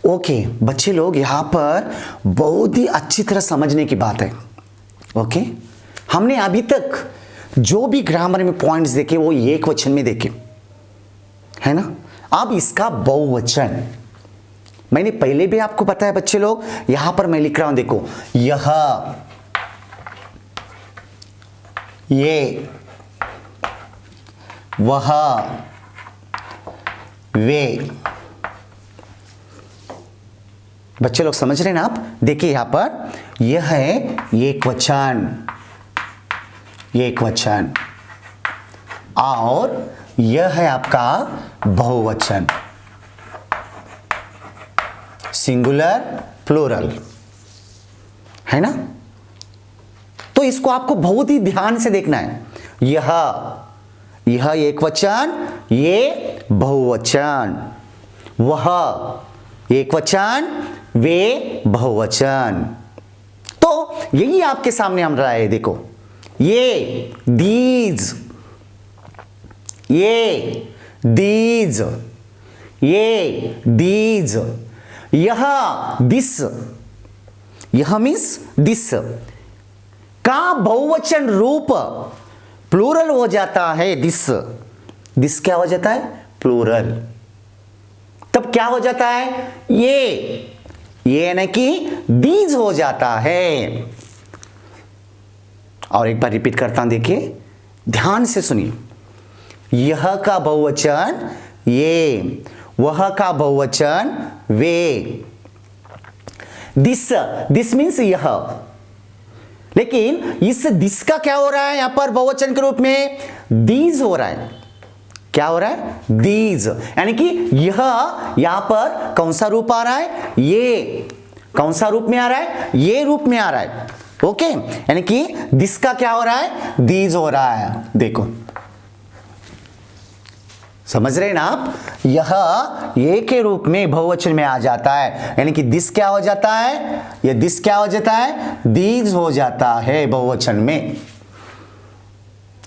Okay बच्चे लोग, यहां पर बहुत ही अच्छी तरह समझने की बात है। ओके, हमने अभी तक जो भी ग्रामर में पॉइंट्स देखे वो एक वचन में देखे, है ना। अब इसका बहुवचन मैंने पहले भी आपको बताया बच्चे लोग। यहां पर मैं लिख रहा हूं, देखो, यह, ये, वह, वे। बच्चे लोग समझ रहे हैं ना आप? देखिए यहां पर यह है एक वचन, एक वचन, और यह है आपका बहुवचन, सिंगुलर प्लूरल, है ना। तो इसको आपको बहुत ही ध्यान से देखना है। यह एक वचन, ये बहुवचन, वह एक वचन, वे बहुवचन। तो यही आपके सामने हम रहा है, देखो, ये, दीज, ये, दीज, ये, दीज, यह, दिस, यह मीन्स दिस का बहुवचन रूप प्लूरल हो जाता है, दिस। दिस क्या हो जाता है? प्लूरल। तब क्या हो जाता है? ये यानी कि दीज हो जाता है। और एक बार रिपीट करता हूं, देखिए ध्यान से सुनिए। यह का बहुवचन ये, वह का बहुवचन वे। दिस मीन्स यह, लेकिन इस दिस का क्या हो रहा है यहां पर बहुवचन के रूप में? दीज हो रहा है। क्या हो रहा है? दीज, यानी कि यह यहां पर कौन सा रूप आ रहा है? ये। कौन सा रूप में आ रहा है? ये रूप में आ रहा है। ओके, यानी कि दिस का क्या हो रहा है? दीज हो रहा है। देखो, समझ रहे हैं ना आप? यह ये के रूप में बहुवचन में आ जाता है, यानी कि दिस क्या हो जाता है? ये दिस क्या हो जाता है? दीज हो जाता है बहुवचन में,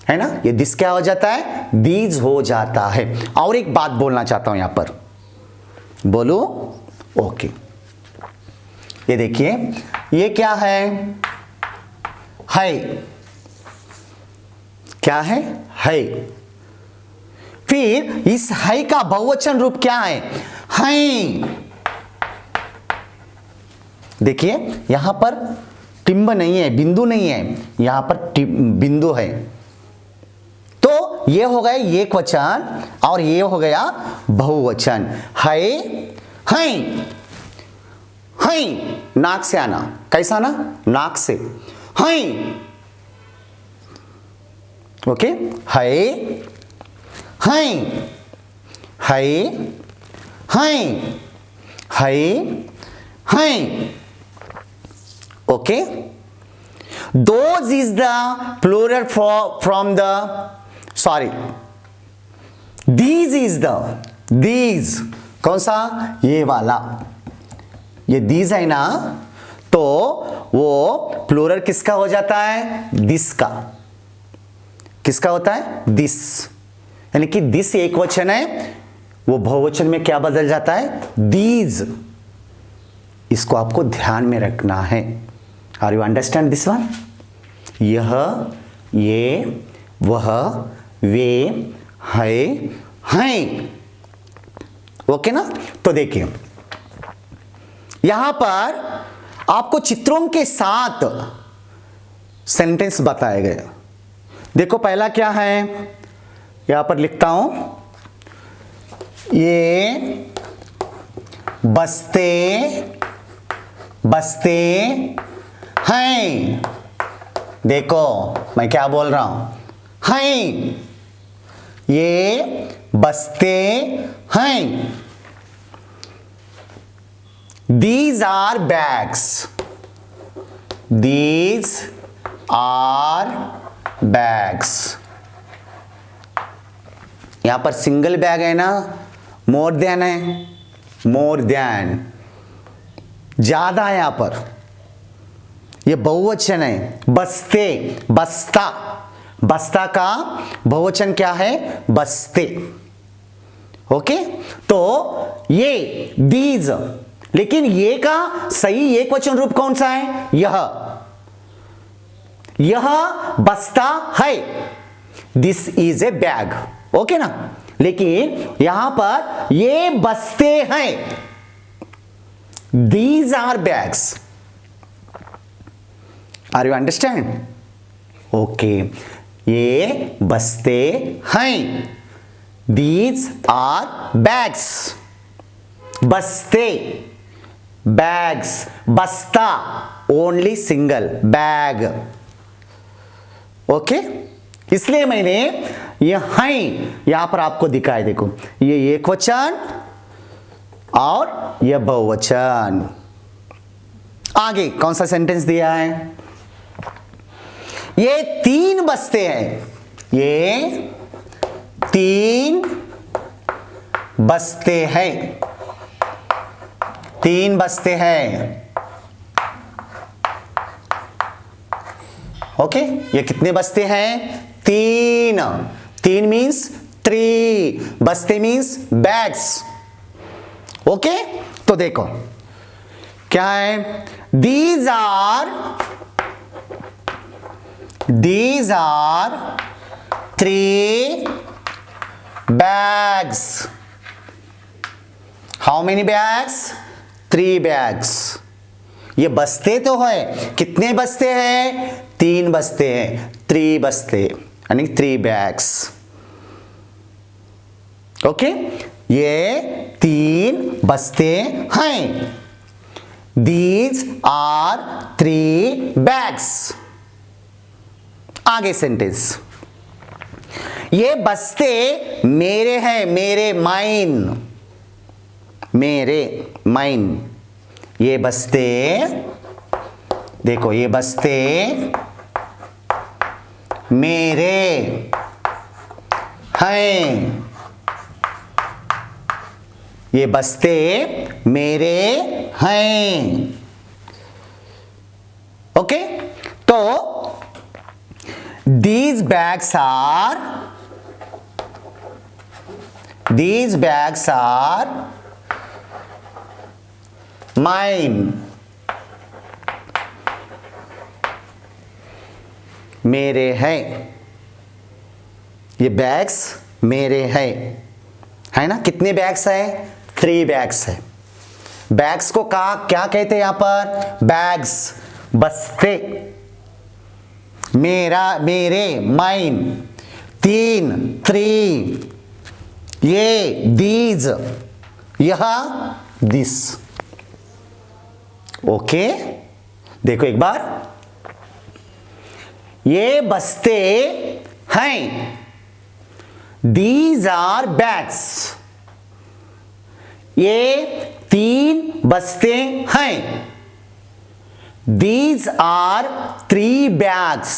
है ना। ये दिस क्या हो जाता है? दीज हो जाता है। और एक बात बोलना चाहता हूं यहां पर, बोलो। ओके, ये देखिए, ये क्या है? क्या है? फिर इस है का बहुवचन रूप क्या है? हैं। देखिए यहां पर टिम्ब नहीं है, बिंदु नहीं है, यहां पर बिंदु है। तो ये हो गया एक वचन और ये हो गया बहुवचन। हैं, नाक से आना। कैसा ना? नाक से। हैं। ओके, हैं। Okay, those is the plural from the, sorry, these is the, these कौन सा? ये वाला, ये these है ना, तो वो प्लूरल किसका हो जाता है? दिस का। किसका होता है? दिस, यानी कि दिस एक वचन है, वो बहुवचन में क्या बदल जाता है? दीज। इसको आपको ध्यान में रखना है। Are you understand this one? यह, ये, वह, वे, हैं। ओके ना। तो देखिए यहां पर आपको चित्रों के साथ सेंटेंस बताए गए। देखो पहला क्या है, यहां पर लिखता हूं, ये बसते हैं। देखो मैं क्या बोल रहा हूं? हैं। ये बसते हैं। These are bags. These are bags. यहां पर सिंगल बैग है ना, मोर देन है, मोर देन ज्यादा है। यहां पर ये बहुवचन है, बस्ते, बस्ता। बस्ता का बहुवचन क्या है? बस्ते। ओके, तो ये दीज लेकिन ये का सही एक वचन रूप कौन सा है? यह बस्ता है, this is a bag, okay ना। लेकिन यहां पर ये बस्ते हैं, these are bags. Are you understand? Okay, ये बस्ते हैं, दीज आर बैग्स। बस्ते, बैग्स, बस्ता ओनली सिंगल, बैग, ओके। इसलिए मैंने ये हैं यहां पर आपको दिखाया, देखो ये एक वचन और यह बहुवचन। आगे कौन सा सेंटेंस दिया है? ये 3 बस्ते हैं, ये 3 बस्ते हैं, 3 बस्ते हैं, ओके। ये कितने बस्ते हैं? 3। 3 मीन्स 3, बस्ते मीन्स बैग्स, ओके। तो देखो क्या है? These are 3 bags. How many bags? 3 bags. ये बस्ते तो है, कितने बस्ते हैं? 3 बस्ते हैं, 3 बस्ते यानी 3 bags, ओके। ये 3 बस्ते हैं, these are 3 bags. आगे सेंटेंस, ये बस्ते मेरे हैं, मेरे, माइन, मेरे, माइन। ये बस्ते, देखो ये बस्ते मेरे हैं, ये बस्ते मेरे हैं, ओके। तो these bags are mine. मेरे हैं, ये बैग्स मेरे हैं, है ना। कितने बैग्स है? 3 बैग्स है। बैग्स को क्या कहते हैं यहां पर? बैग्स, बस्ते, मेरा, मेरे, माइन, 3, ये, दीज, यह, दिस, ओके। देखो एक बार, ये बस्ते हैं, दीज आर बैग्स। ये 3 बस्ते हैं, these are 3 bags.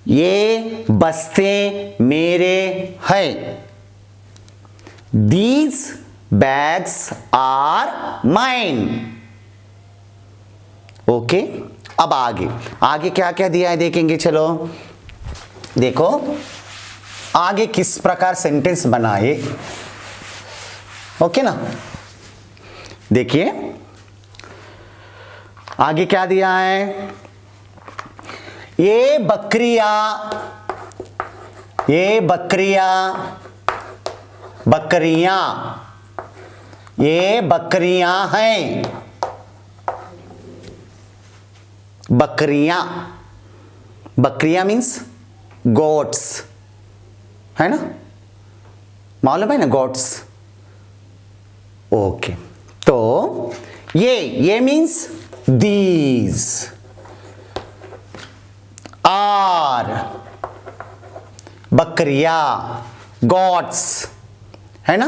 ये बस्ते मेरे हैं, these bags are mine, okay. अब आगे क्या क्या दिया है देखेंगे, चलो देखो आगे किस प्रकार सेंटेंस बनाए, ओके ना। देखिए आगे क्या दिया है? ये बकरियां ये बकरियां हैं, बकरियां मीन्स गोट्स, है ना, मालूम है ना, गोट्स, ओके। तो ये मीन्स these are बकरियां, goats, है ना।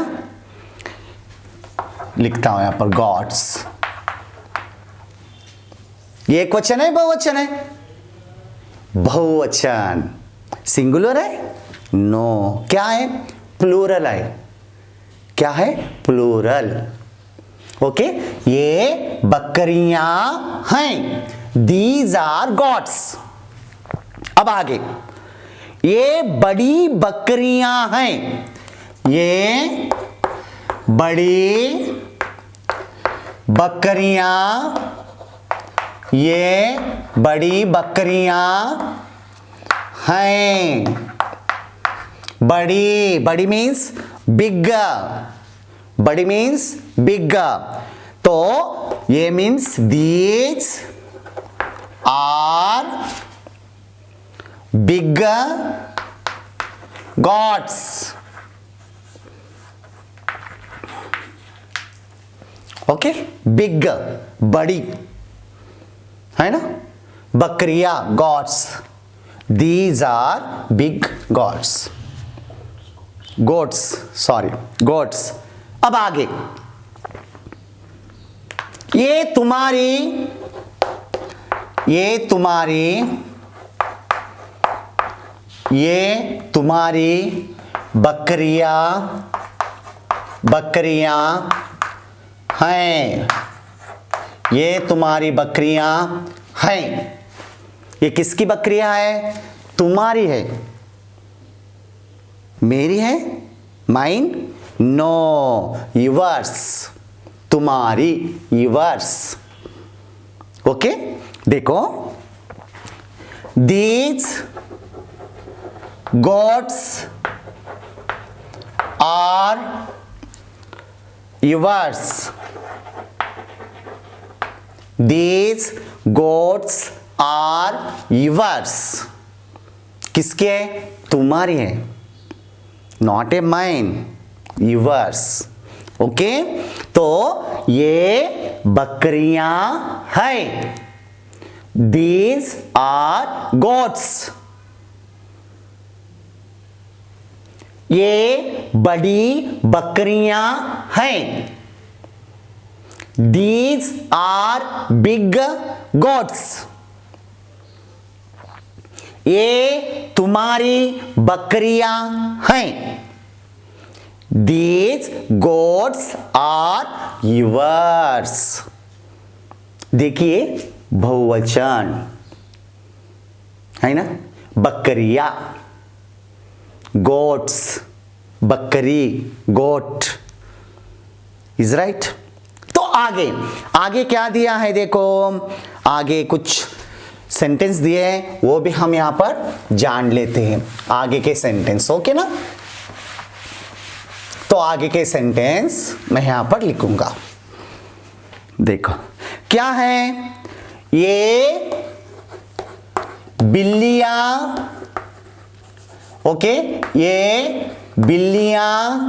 लिखता हूं यहां पर goats। ये एक वचन है, बहुवचन है? बहुवचन। सिंगुलर है? नो। क्या है? प्लूरल है। क्या है? Plural, okay. ये बकरियां हैं, दीज आर गॉड्स। अब आगे, ये बड़ी बकरियां हैं, ये बड़ी बकरियां, ये बड़ी बकरियां हैं। बड़ी, बड़ी मीन्स बिग, बड़ी मीन्स बिग। तो ये means these are big gods. Okay, big बड़ी है ना, बकरिया gods, these are big gods, goats, sorry goats. अब आगे, ये तुम्हारी, ये तुम्हारी, ये तुम्हारी बकरियां, बकरियां हैं, ये तुम्हारी बकरियां हैं। ये किसकी बकरियां है? तुम्हारी है, मेरी है, माइन, नो, यूवर्स, तुम्हारी, यूवर्स। ओके, देखो, these goats are yours, these goats are yours। किसके है? तुम्हारी है, not a mine, yours। Okay, तो ये बकरियां हैं, these are goats। ये बड़ी बकरियां हैं, these are big goats। ये तुम्हारी बकरियां हैं, these goats are yours। देखिए बहुवचन है ना, बकरिया, गोट्स, बकरी, गोट, इज राइट। तो आगे, आगे क्या दिया है देखो, आगे कुछ सेंटेंस दिए हैं, वो भी हम यहां पर जान लेते हैं, आगे के सेंटेंस। ओके ना, तो आगे के सेंटेंस मैं यहां पर लिखूंगा। देखो क्या है, ये बिल्लियां, ओके, ये बिल्लियां,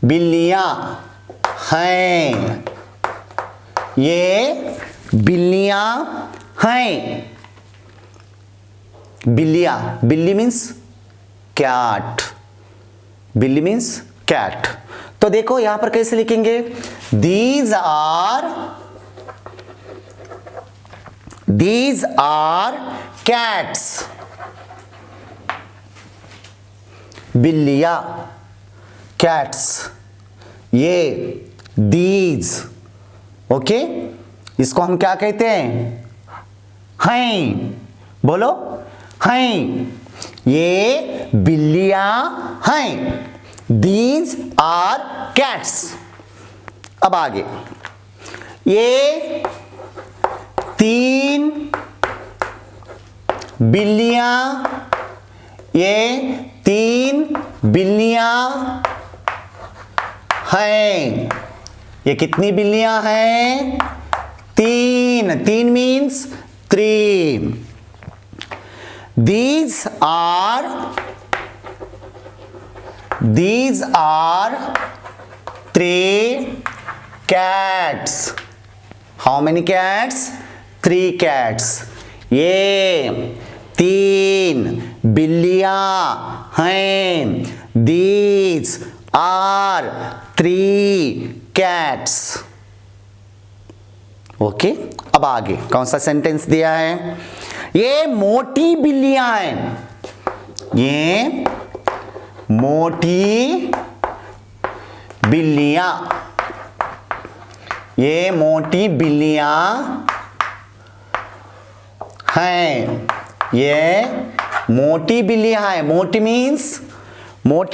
बिल्लियां हैं, ये बिल्लियां हैं। बिल्लियां, बिल्ली मीन्स कैट, बिल्ली मीन्स कैट। तो देखो यहां पर कैसे लिखेंगे, दीज आर कैट्स, बिल्लियां, कैट्स, ये दीज, ओके, इसको हम क्या कहते हैं, हैं, बोलो, हैं, ये बिल्लियां हैं, दीज आर कैट्स। अब आगे, ये तीन बिल्लियां, ये तीन बिल्लियां हैं, ये कितनी बिल्लियां हैं, तीन, तीन means three. These are three cats. How many cats? Three cats. ये तीन बिल्लियां हैं, These are three cats. Okay, अब आगे कौन सा सेंटेंस दिया है, ये मोटी बिल्लियां हैं, ये मोटी बिल्लियां, ये मोटी बिल्लियां हैं, ये मोटी बिल्लियां हैं। मोटी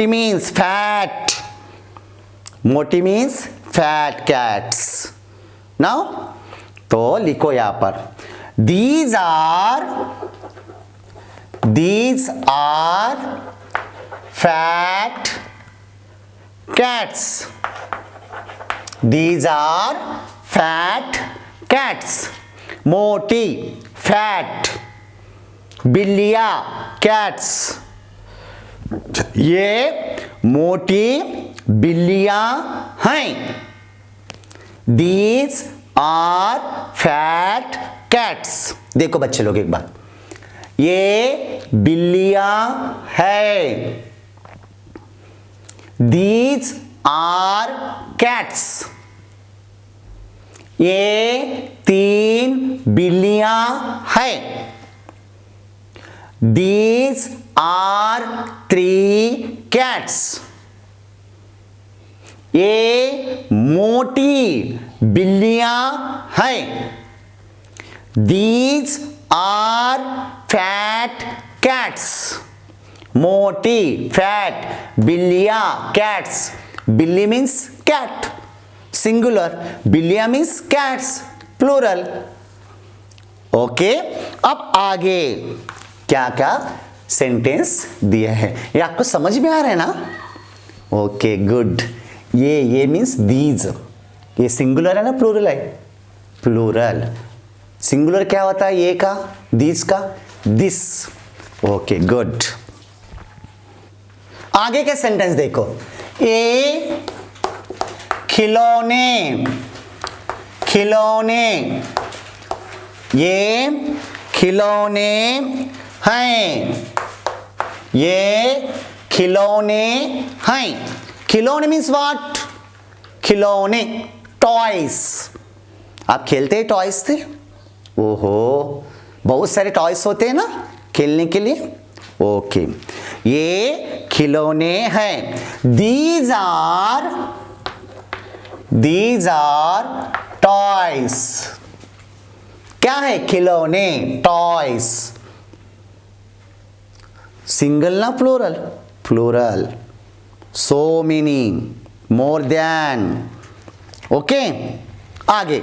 मीन्स फैट, मोटी मीन्स फैट कैट्स। नाउ तो लिखो यहां पर these are fat cats. These are fat cats. मोटी फैट बिल्लियां कैट्स। ये मोटी बिल्लियां हैं। These are fat cats। देखो बच्चे लोग एक बार, ये बिल्लियां है। These are cats। ये 3 बिल्लियां हैं। These are 3 cats। ये मोटी बिल्लियां हैं। These are fat cats। मोटी फैट बिल्लियां कैट्स। बिल्ली मीन्स कैट सिंगुलर, बिल्लियां मीन्स कैट्स प्लूरल। ओके, अब आगे क्या क्या सेंटेंस दिए हैं ये आपको समझ में आ रहा है ना? Okay good. ये मीन्स दीज, ये सिंगुलर है ना प्लूरल है? प्लूरल। सिंगुलर क्या होता है ये का, दीज का? दिस। Okay good. आगे के सेंटेंस देखो, ए खिलौने, खिलौने, ये खिलौने हैं। ये खिलौने हैं। खिलौने मीन्स व्हाट? खिलौने, टॉयज। आप खेलते हैं टॉयज से? ओहो, बहुत सारे टॉयज होते हैं ना खेलने के लिए। ओके, ये खिलौने हैं। These are toys. क्या है? खिलौने, टॉयज। सिंगल ना plural? Plural. So many, more than. Okay, आगे,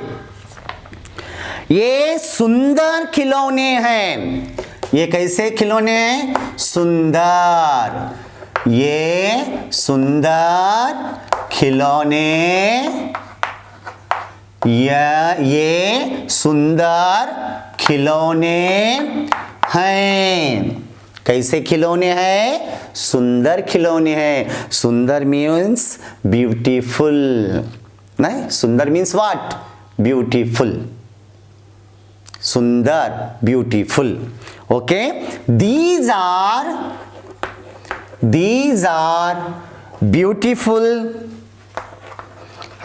ये सुंदर खिलौने हैं। ये कैसे खिलौने हैं? सुंदर। ये सुंदर खिलौने, ये सुंदर खिलौने हैं। कैसे खिलौने हैं? सुंदर खिलौने हैं। सुंदर मीन्स ब्यूटीफुल। नहीं, सुंदर मीन्स व्हाट? ब्यूटीफुल। सुंदर, beautiful. Okay, these are beautiful,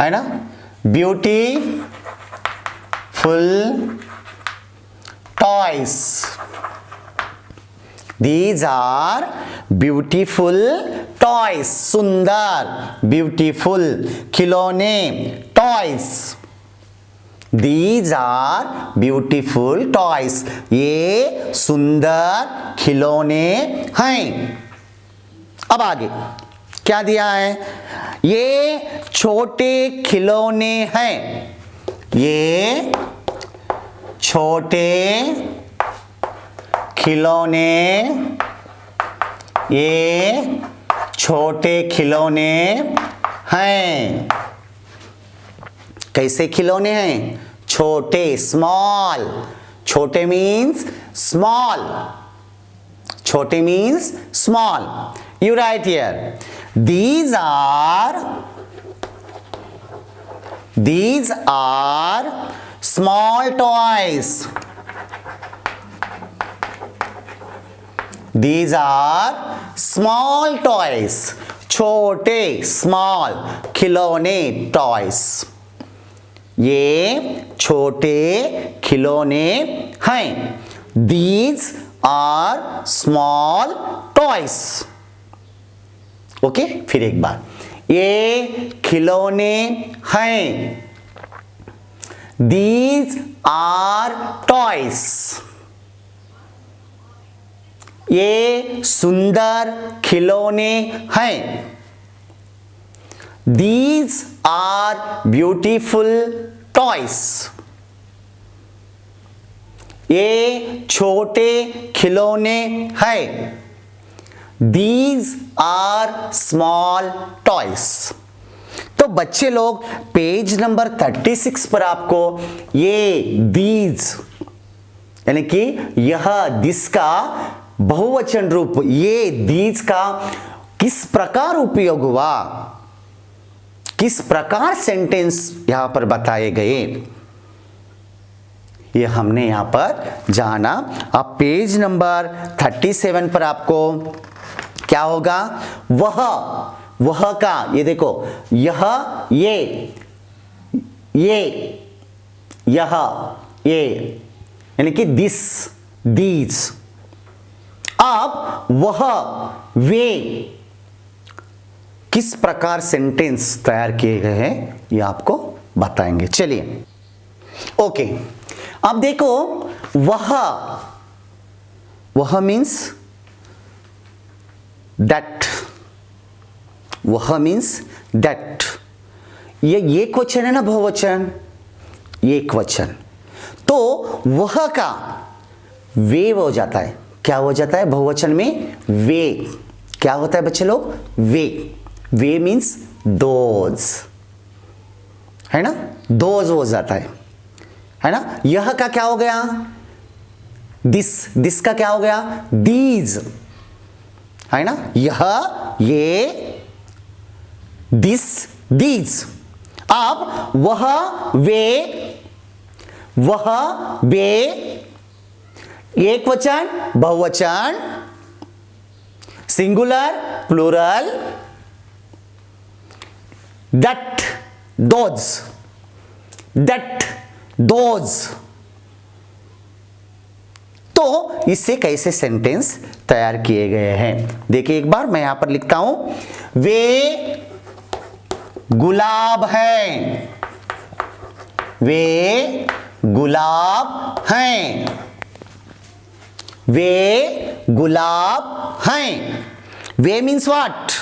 है ना? Beautiful toys. These are beautiful toys। सुंदर, ब्यूटीफुल खिलौने, toys. These are beautiful toys। ये सुंदर खिलौने हैं। अब आगे क्या दिया है? ये छोटे खिलौने हैं। ये छोटे खिलौने, ये छोटे खिलौने हैं। कैसे खिलौने हैं? छोटे, स्मॉल। छोटे मीन्स स्मॉल। छोटे means small. You right here, these are small toys। These are small toys। छोटे, small खिलौने, toys। ये छोटे खिलौने हैं। These are small toys। Okay, फिर एक बार, ये खिलौने हैं। These are toys। ये सुंदर खिलौने हैं। These are beautiful toys. ये छोटे खिलौने हैं। These are small toys. तो बच्चे लोग पेज नंबर 36 पर आपको ये दीज यानी कि यह दिस का बहुवचन रूप, ये दीज का किस प्रकार उपयोग हुआ, किस प्रकार सेंटेंस यहां पर बताए गए, ये हमने यहां पर जाना। अब पेज नंबर 37 पर आपको क्या होगा, वह का, ये देखो यह, ये यह, ये यानी कि दिस, दीज। अब वह, वे किस प्रकार सेंटेंस तैयार किए गए हैं ये आपको बताएंगे। चलिए ओके, अब देखो वह मीन्स दैट, वह मीन्स दैट। ये एक वचन है ना, बहुवचन, एक वचन, तो वह का वे हो जाता है। क्या हो जाता है बहुवचन में, वे। क्या होता है बच्चे लोग, वे मीन्स दोज, है ना, दोज हो जाता है ना। यह का क्या हो गया, दिस का क्या हो गया, दीज, है ना। यह, ये, दिस, दीज। अब वह, वे, एक वचन, बहुवचन, सिंगुलर, प्लूरल, दैट, दोज। तो इससे कैसे सेंटेंस तैयार किए गए हैं देखिए एक बार, मैं यहां पर लिखता हूं, वे गुलाब हैं, वे गुलाब हैं, वे गुलाब हैं। वे means what,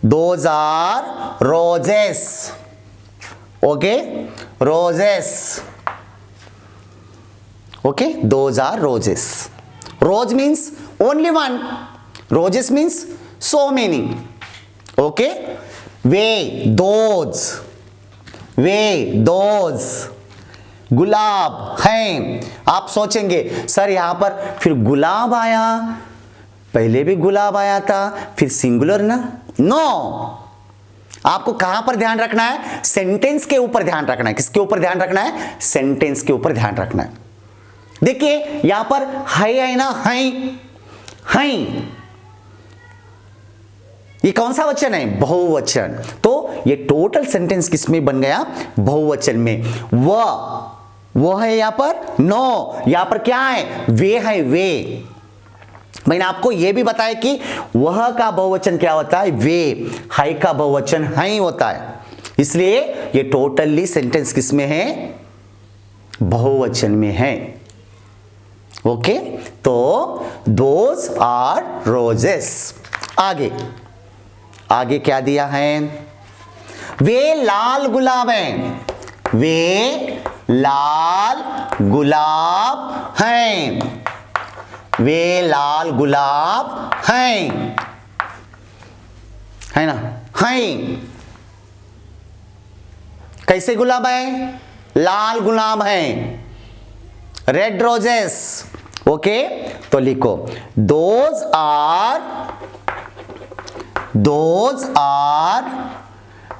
those are roses, okay, roses, okay, those are roses. Rose means only one, roses means so many, okay. Way those गुलाब हैं। आप सोचेंगे सर यहां पर फिर गुलाब आया, पहले भी गुलाब आया था, फिर सिंगुलर ना, नो। आपको कहां पर ध्यान रखना है, सेंटेंस के ऊपर ध्यान रखना है। किसके ऊपर ध्यान रखना है, सेंटेंस के ऊपर ध्यान रखना है। देखिए यहां पर है ना, हैं, ये कौन सा वचन है, बहुवचन। तो ये टोटल सेंटेंस किसमें बन गया, बहुवचन में। वो है यहां पर, नो, यहां पर क्या है, वे है, वे। मैंने आपको यह भी बताया कि वह का बहुवचन क्या होता है, वे, है का बहुवचन है होता है। इसलिए ये टोटली सेंटेंस किसमें है, बहुवचन में है, ओके। तो दोज आर रोजेस। आगे क्या दिया है, वे लाल गुलाब हैं, वे लाल गुलाब हैं, वे लाल गुलाब हैं, है ना, हैं। कैसे गुलाब है, लाल गुलाब हैं, रेड रोजेस, ओके। तो लिखो those are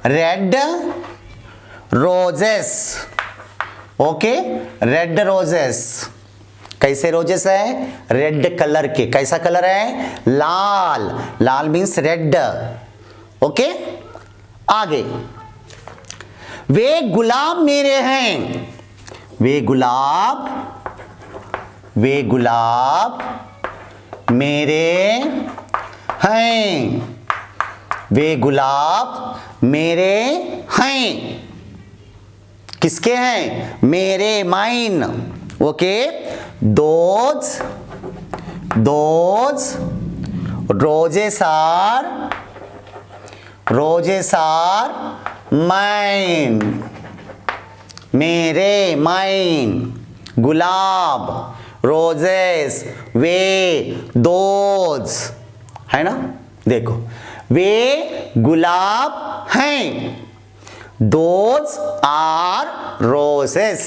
red roses, okay, red roses. कैसे रोजेस है, रेड कलर के। कैसा कलर है, लाल, लाल मीन्स रेड, ओके। आगे, वे गुलाब मेरे हैं, वे गुलाब मेरे हैं, वे गुलाब मेरे हैं। किसके हैं, मेरे, mine, okay. Those Those roses are mine. मेरे, mine. Gulab, roses, way, those, है ना? देखो, वे गुलाब हैं. Those are roses.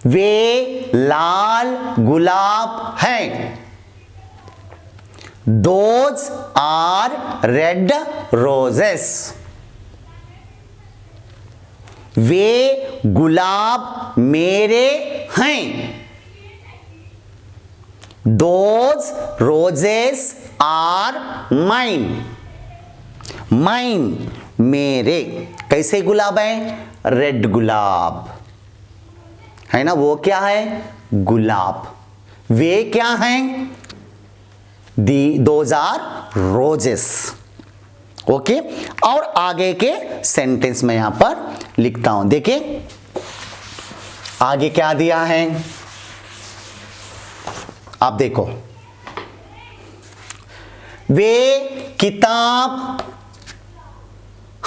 वे लाल गुलाब हैं. Those are red roses. वे गुलाब मेरे हैं. Those roses are mine. Mine मेरे. कैसे गुलाब हैं? रेड गुलाब है ना. वो क्या है? गुलाब. वे क्या हैं? Those are roses. ओके. और आगे के सेंटेंस में यहां पर लिखता हूं. देखिए आगे क्या दिया है, आप देखो. वे किताब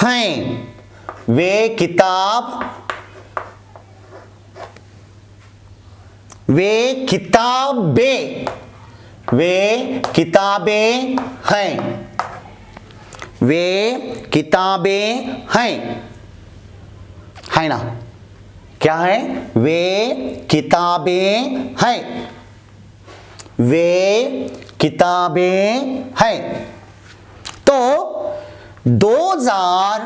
हैं. वे किताब, वे किताबें, वे किताबें हैं. वे किताबें हैं, है ना. क्या है? वे किताबें हैं. वे किताबें हैं. तो those are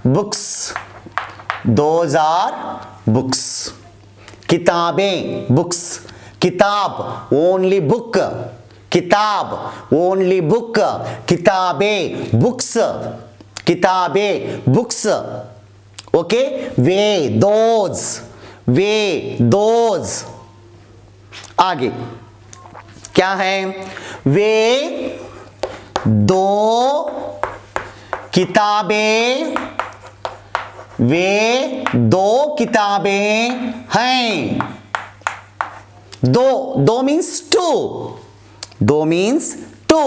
books. Those are books. किताबें, बुक्स. किताब ओनली बुक. किताब ओनली बुक. किताबें बुक्स. किताबें books. Okay. Way those, way those. आगे क्या है? वे दो किताबें, वे दो किताबें हैं. दो मीन्स टू. दो means two.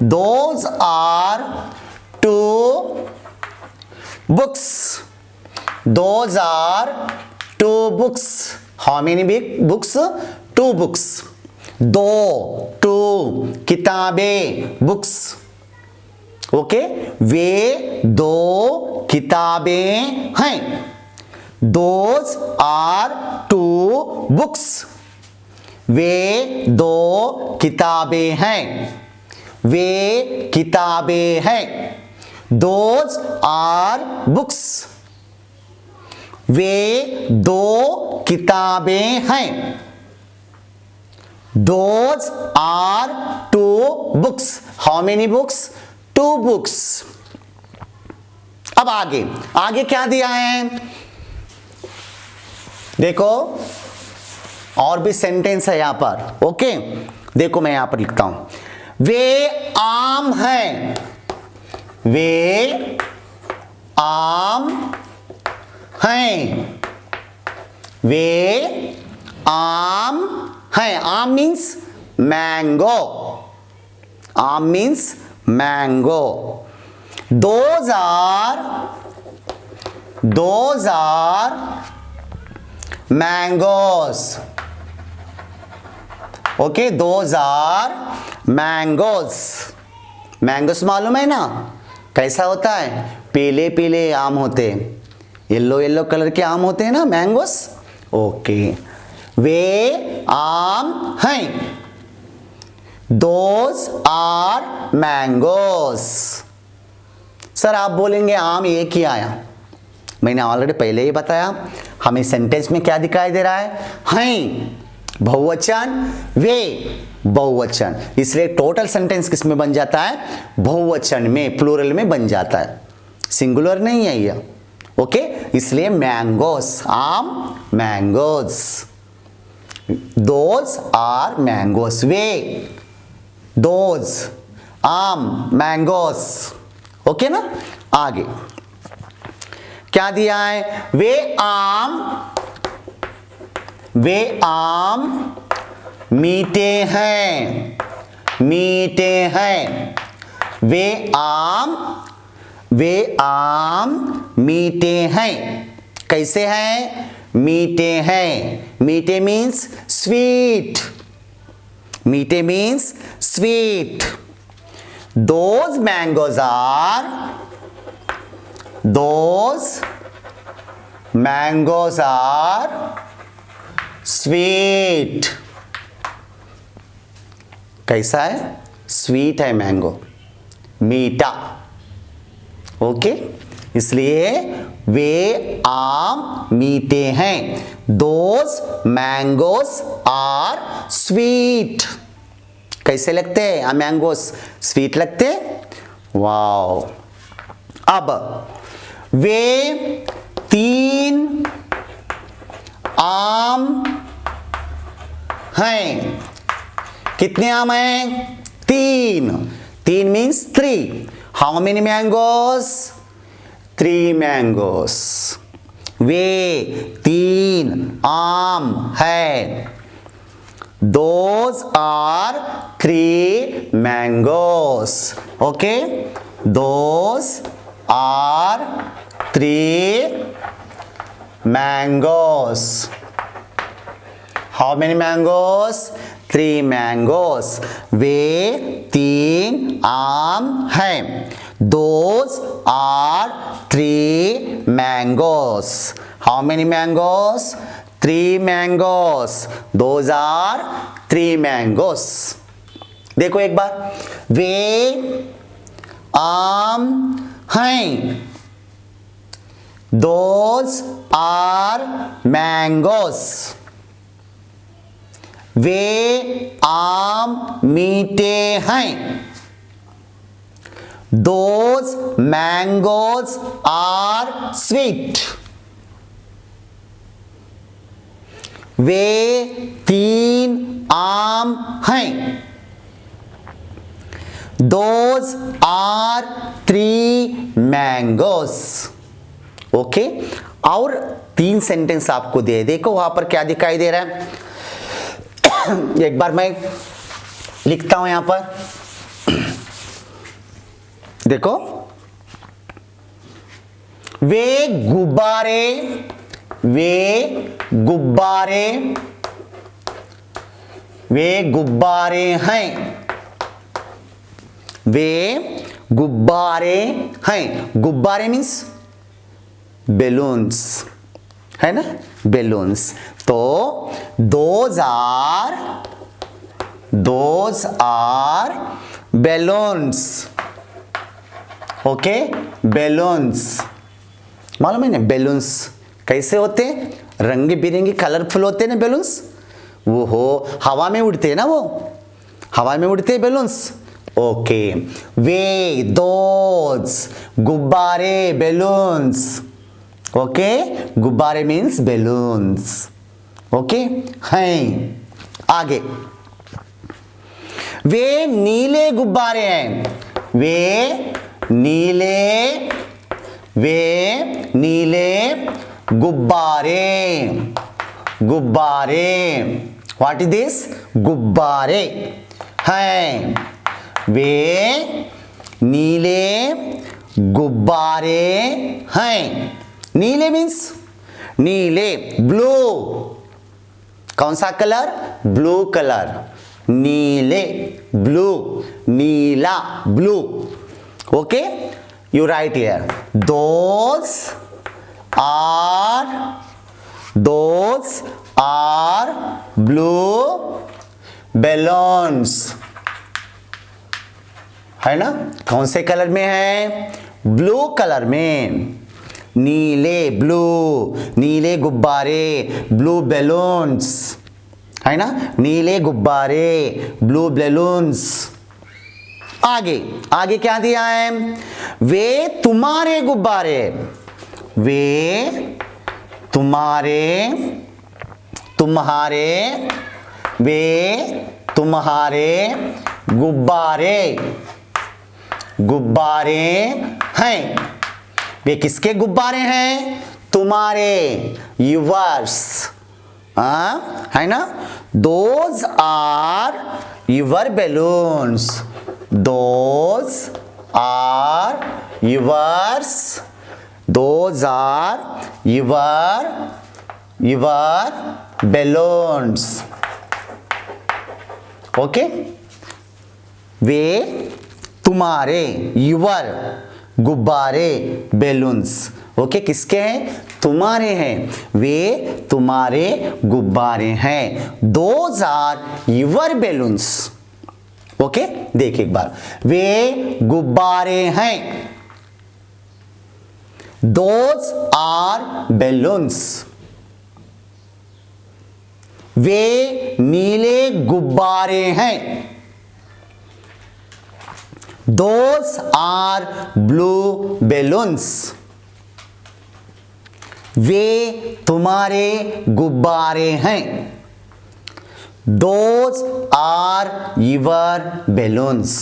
Those are two books. Those are two books. How many books? Two books. दो, two किताबें, books. ओके. वे दो किताबें हैं. Those are two books. वे दो किताबें हैं. वे किताबें हैं. Those are books. वे दो किताबें हैं. Those are two books. How many books? Two books. अब आगे आगे क्या दिया है? देखो और भी सेंटेंस है यहां पर. ओके. देखो मैं यहां पर लिखता हूं. वे आम हैं. वे आम हैं. वे आम हैं. आम मीन्स मैंगो. आम means mango. Those are mangoes. Okay. Those are mangoes. Mangoes मालूम है ना कैसा होता है? पीले पीले आम होते हैं. येलो येलो कलर के आम होते हैं ना, मैंगोस. ओके. वे आम हैं. Those are mangoes. सर आप बोलेंगे आम एक ही आया. मैंने ऑलरेडी पहले ही बताया. हमें सेंटेंस में क्या दिखाई दे रहा है? हैं बहुवचन, वे बहुवचन. इसलिए टोटल सेंटेंस किस में बन जाता है? बहुवचन में, प्लूरल में बन जाता है. सिंगुलर नहीं है ये. ओके. इसलिए मैंगोस, आम, मैंगोस. Those are mangoes. वे, दोज, आम, मैंगोस. ओके ना. आगे क्या दिया है? वे आम मीठे हैं, मीठे हैं। वे आम मीठे हैं। कैसे हैं? मीठे हैं। मीठे मीन्स स्वीट, मीठे means sweet. Those mangoes are sweet. कैसा है? स्वीट है मैंगो, मीठा। ओके, इसलिए वे आम मीठे हैं। Those mangoes are sweet. कैसे लगते हैं? मैंगोस स्वीट लगते हैं। वाओ। अब वे 3 आम हैं। कितने आम हैं? 3। 3 means 3। How many mangoes? 3 mangoes. वे 3 आम हैं। Those are 3 mangoes. Okay, those are 3 mangoes. How many mangoes? 3 mangoes. वे 3 आम हैं। Those are 3 mangoes. How many mangoes? 3 mangoes. Those are 3 mangoes. देखो एक बार, वे आम हैं। Those are mangoes. वे आम मीठे हैं। Those mangoes are sweet. वे 3 आम हैं। Those are 3 mangoes. ओके, और 3 सेंटेंस आपको दे। देखो वहां पर क्या दिखाई दे रहा है। एक बार मैं लिखता हूं यहां पर। देखो, वे गुब्बारे हैं। वे गुब्बारे हैं। गुब्बारे मीन्स बेलून्स, है ना, बेलून्स। तो those are balloons. Okay, balloons मालूम है ना? बेलून्स कैसे होते हैं? रंग बिरंगे कलरफुल होते हैं ना बेलून्स। वो हो हवा में उड़ते हैं ना, वो हवा में उड़ते हैं बेलून्स। ओके, वे दोज गुब्बारे बेलून्स। ओके, गुब्बारे मीन्स बेलून्स। ओके, हैं। आगे, वे नीले गुब्बारे हैं। वे नीले गुब्बारे। What is this? गुब्बारे हैं। वे नीले गुब्बारे हैं। नीले मीन्स नीले, ब्लू। कौन सा कलर? Blue colour. नीले, ब्लू, नीला, blue. Okay, you right here, those are blue balloons. है ना? कौन से कलर में है? ब्लू कलर में। नीले, ब्लू, नीले गुब्बारे, ब्लू बैलून्स। है ना? नीले गुब्बारे, ब्लू बैलून्स। आगे क्या दिया है? वे तुम्हारे गुब्बारे। वे तुम्हारे गुब्बारे हैं। वे किसके गुब्बारे हैं? तुम्हारे, yours, है ना? Those are your balloons. Those are yours. Those are your balloons. Okay, वे तुम्हारे, your गुब्बारे, बैलून्स, ओके, किसके हैं? तुम्हारे हैं, वे तुम्हारे गुब्बारे हैं। Those are your balloons. Okay, देखिए एक बार, वे गुब्बारे हैं। Those are balloons. वे नीले गुब्बारे हैं। Those are blue balloons. वे तुम्हारे गुब्बारे हैं। Those are your balloons.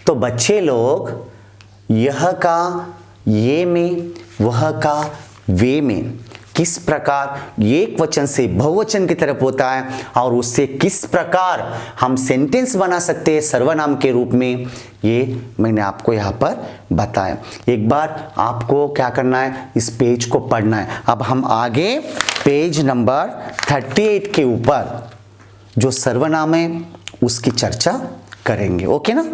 तो बच्चे लोग यह का ये में, वह का वे में किस प्रकार एक वचन से बहुवचन की तरफ होता है और उससे किस प्रकार हम सेंटेंस बना सकते हैं सर्वनाम के रूप में, ये मैंने आपको यहाँ पर बताया। एक बार आपको क्या करना है, इस पेज को पढ़ना है। अब हम आगे पेज नंबर 38 के ऊपर जो सर्वनाम है उसकी चर्चा करेंगे। ओके ना।